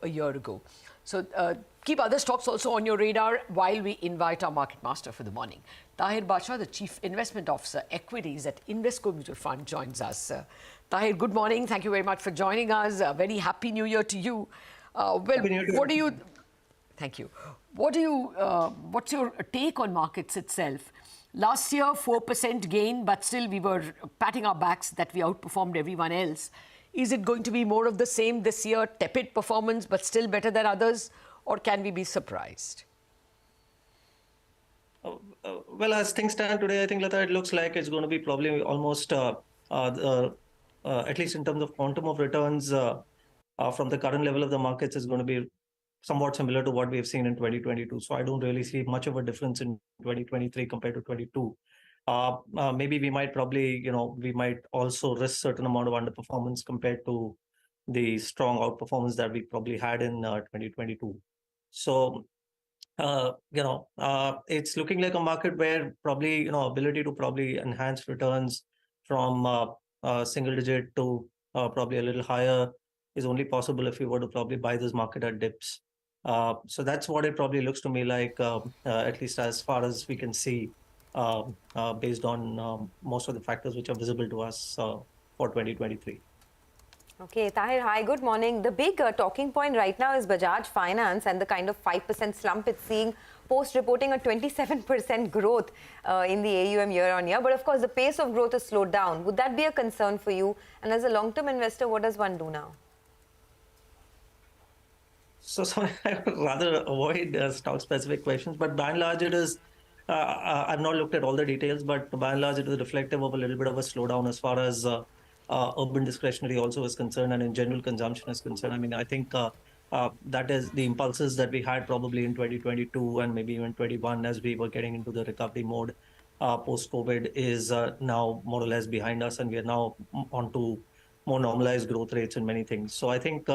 a year ago. So keep other stocks also on your radar while we invite our market master for the morning. Tahir Badshah, the Chief Investment Officer, Equities at Invesco Mutual Fund, joins us. Tahir, good morning. Thank you very much for joining us. Very happy New Year to you. What do you... Thank you. What's your take on markets itself? Last year, 4% gain, but still we were patting our backs that we outperformed everyone else. Is it going to be more of the same this year, tepid performance, but still better than others? Or can we be surprised? Well, as things stand today, I think, Lata, it looks like it's going to be probably almost, at least in terms of quantum of returns from the current level of the markets, is going to be somewhat similar to what we have seen in 2022. So I don't really see much of a difference in 2023 compared to 22. Maybe we might probably, we might also risk certain amount of underperformance compared to the strong outperformance that we probably had in 2022. So, it's looking like a market where probably, ability to probably enhance returns from single digit to probably a little higher is only possible if we were to probably buy this market at dips. So that's what it probably looks to me like, at least as far as we can see, based on most of the factors which are visible to us for 2023. Okay, Tahir, hi, good morning. The big talking point right now is Bajaj Finance and the kind of 5% slump it's seeing post reporting a 27% growth in the AUM year on year. But of course, the pace of growth has slowed down. Would that be a concern for you? And as a long-term investor, what does one do now? So I would rather avoid stock-specific questions, but by and large, it is. I've not looked at all the details, but by and large, it is reflective of a little bit of a slowdown as far as urban discretionary also is concerned, and in general consumption is concerned. I mean, I think that is the impulses that we had probably in 2022 and maybe even 21 as we were getting into the recovery mode post-COVID is now more or less behind us, and we are now onto more normalized growth rates in many things. So I think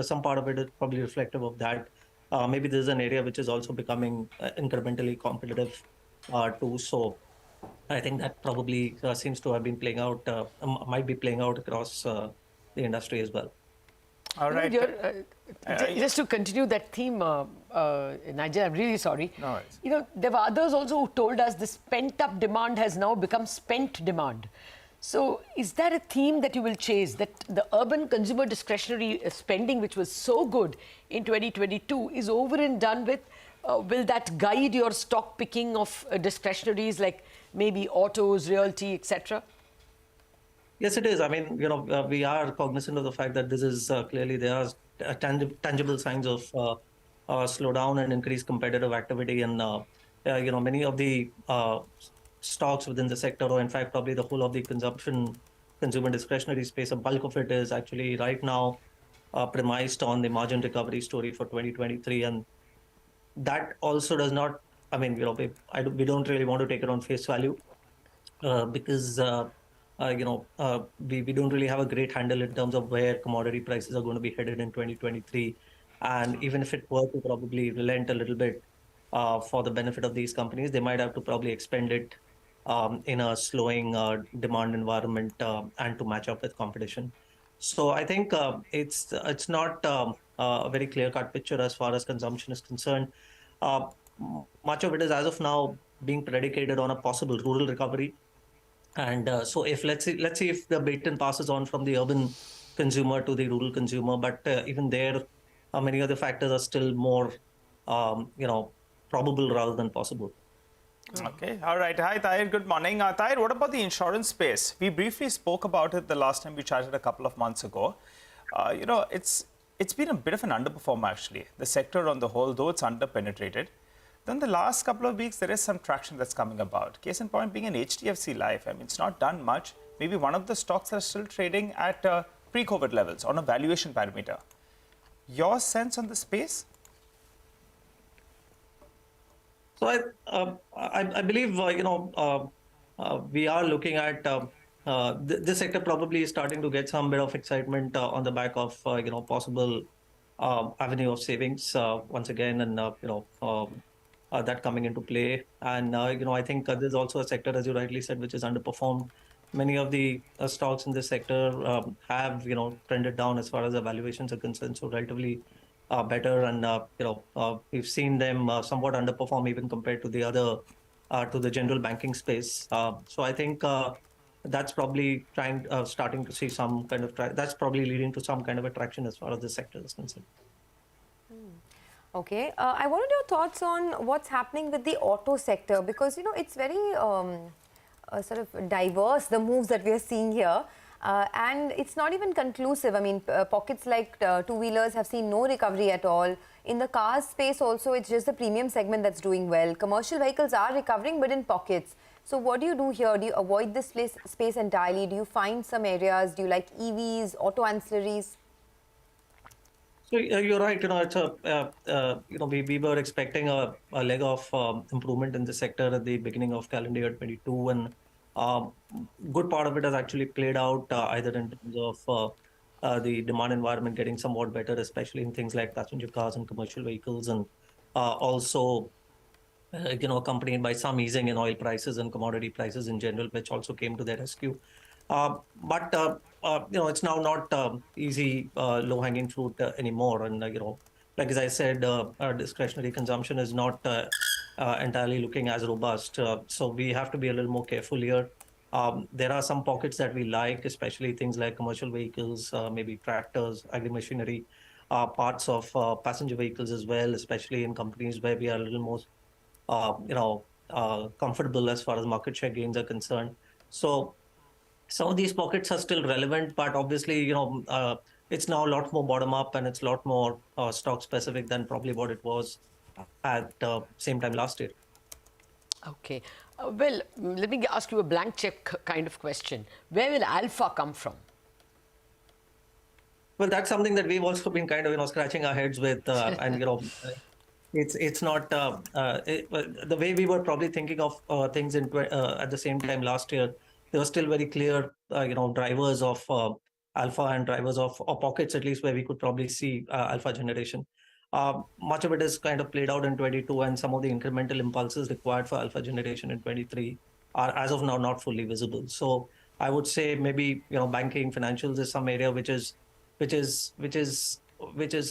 some part of it is probably reflective of that. Maybe this is an area which is also becoming incrementally competitive too. So I think that probably seems to have been playing out, might be playing out across the industry as well. All right. Just to continue that theme, Nigel, I'm really sorry. No worries. There were others also who told us this pent-up demand has now become spent demand. So is that a theme that you will chase, that the urban consumer discretionary spending, which was so good in 2022, is over and done with? Will that guide your stock picking of discretionaries like maybe autos, realty, etc.? Yes, it is. I mean, we are cognizant of the fact that this is clearly there are tangible signs of slowdown and increased competitive activity, and many of the stocks within the sector, or in fact, probably the whole of the consumer discretionary space, a bulk of it is actually right now premised on the margin recovery story for 2023. And that also does not, I mean, we don't really want to take it on face value because, we don't really have a great handle in terms of where commodity prices are going to be headed in 2023. And even if it were to probably relent a little bit for the benefit of these companies, they might have to probably expend it in a slowing demand environment and to match up with competition. So I think it's not a very clear-cut picture as far as consumption is concerned. Much of it is, as of now, being predicated on a possible rural recovery. And so if let's see if the baton passes on from the urban consumer to the rural consumer, but even there, many other factors are still more, probable rather than possible. Okay. All right. Hi, Tahir. Good morning. Tahir, what about the insurance space? We briefly spoke about it the last time we chatted a couple of months ago. It's been a bit of an underperformer, actually. The sector on the whole, though it's underpenetrated. Then the last couple of weeks, there is some traction that's coming about. Case in point being an HDFC Life. I mean, it's not done much. Maybe one of the stocks are still trading at pre-COVID levels on a valuation parameter. Your sense on the space? So I believe we are looking at this sector probably is starting to get some bit of excitement on the back of possible avenue of savings once again, and that coming into play. And I think there's also a sector, as you rightly said, which is underperformed. Many of the stocks in this sector have trended down as far as the valuations are concerned. So relatively better, and we've seen them somewhat underperform even compared to the other to the general banking space. So I think that's probably starting to see some kind of that's probably leading to some kind of attraction as far as this sector is concerned. Okay, I wanted your thoughts on what's happening with the auto sector, because it's very sort of diverse, the moves that we are seeing here, and it's not even conclusive. I mean, pockets like two-wheelers have seen no recovery at all. In the cars space also, it's just the premium segment that's doing well. Commercial vehicles are recovering, but in pockets. So what do you do here? Do you avoid this space entirely? Do you find some areas? Do you like EVs, auto ancillaries? So you're right. It's we were expecting a leg of improvement in the sector at the beginning of calendar year 22, and good part of it has actually played out either in terms of the demand environment getting somewhat better, especially in things like passenger cars and commercial vehicles, and also accompanied by some easing in oil prices and commodity prices in general, which also came to their rescue. But it's now not easy low-hanging fruit anymore. And like as I said, discretionary consumption is not entirely looking as robust. So we have to be a little more careful here. There are some pockets that we like, especially things like commercial vehicles, maybe tractors, agri-machinery, parts of passenger vehicles as well, especially in companies where we are a little more comfortable as far as market share gains are concerned. So some of these pockets are still relevant, but obviously, it's now a lot more bottom up, and it's a lot more stock specific than probably what it was at same time last year. Okay. Well, let me ask you a blank check kind of question. Where will alpha come from? Well, that's something that we've also been kind of scratching our heads with, and it's not the way we were probably thinking of things at the same time last year. There were still very clear, drivers of alpha and drivers of or pockets at least where we could probably see alpha generation. Much of it is kind of played out in 22, and some of the incremental impulses required for alpha generation in 23 are as of now not fully visible. So I would say maybe banking, financials is some area which is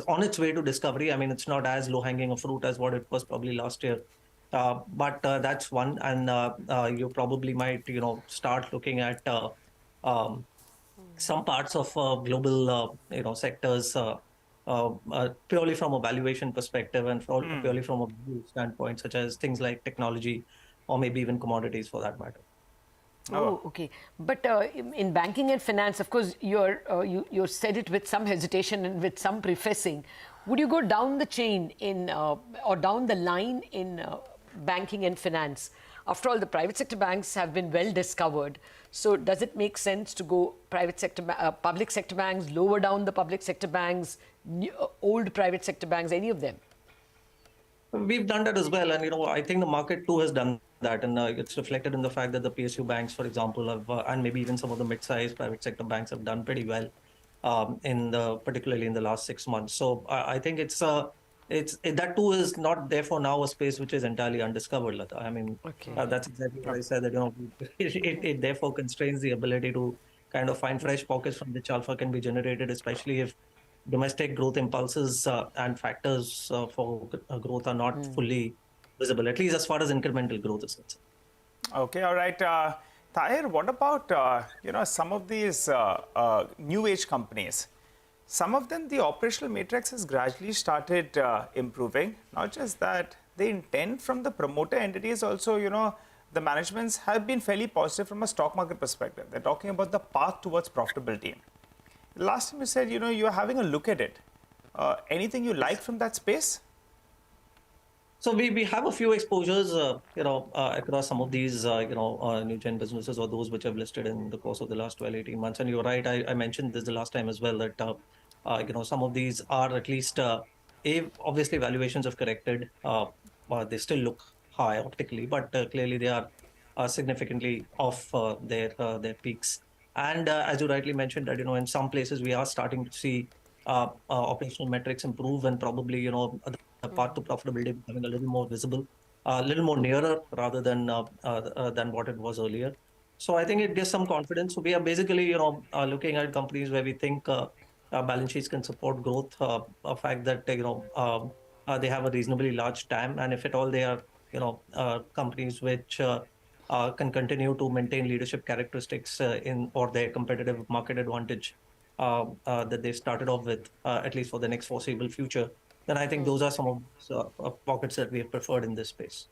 on its way to discovery. I mean, it's not as low-hanging a fruit as what it was probably last year. But that's one, and you probably might, start looking at some parts of global, sectors purely from a valuation perspective and purely from a view standpoint, such as things like technology or maybe even commodities for that matter. Oh, okay. But in banking and finance, of course, you said it with some hesitation and with some prefacing. Would you go down the chain or down the line in banking and finance? After all, the private sector banks have been well discovered. So does it make sense to go public sector banks, lower down the public sector banks, old private sector banks, any of them? We've done that as well, and I think the market too has done that, and it's reflected in the fact that the PSU banks, for example, have, and maybe even some of the mid-sized private sector banks have done pretty well, particularly in the last 6 months. So I think that too is not therefore now a space which is entirely undiscovered, Lata. I mean, that's exactly what I said, that it therefore constrains the ability to kind of find fresh pockets from which alpha can be generated, especially if domestic growth impulses and factors for growth are not fully visible, at least as far as incremental growth is concerned. Okay, all right. Tahir, what about some of these new age companies? Some of them, the operational matrix has gradually started improving. Not just that, the intent from the promoter entities also, the managements have been fairly positive from a stock market perspective. They're talking about the path towards profitability. Last time you said, you're having a look at it. Anything you like from that space? So we have a few exposures, across some of these, new gen businesses or those which have listed in the course of the last 12, 18 months. And you're right, I mentioned this the last time as well, that, some of these are at least, obviously valuations have corrected. They still look high optically, but clearly they are significantly off their peaks. And as you rightly mentioned, that in some places we are starting to see operational metrics improve, and probably the path to profitability becoming a little more visible, a little more nearer rather than what it was earlier. So I think it gives some confidence. So we are basically looking at companies where we think balance sheets can support growth. A fact that they have a reasonably large TAM, and if at all they are companies which can continue to maintain leadership characteristics in or their competitive market advantage that they started off with, at least for the next foreseeable future, then I think those are some of pockets that we have preferred in this space.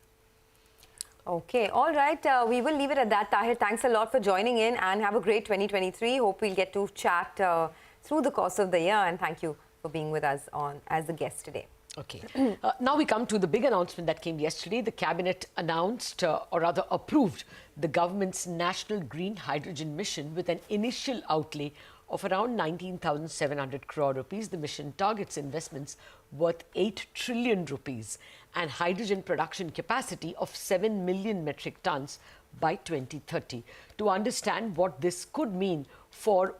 Okay, all right. We will leave it at that. Tahir, thanks a lot for joining in and have a great 2023. Hope we'll get to chat through the course of the year, and thank you for being with us on as a guest today. Okay. Now we come to the big announcement that came yesterday. The cabinet announced, or rather approved, the government's national green hydrogen mission with an initial outlay of around 19,700 crore rupees. The mission targets investments worth 8 trillion rupees and hydrogen production capacity of 7 million metric tons by 2030. To understand what this could mean for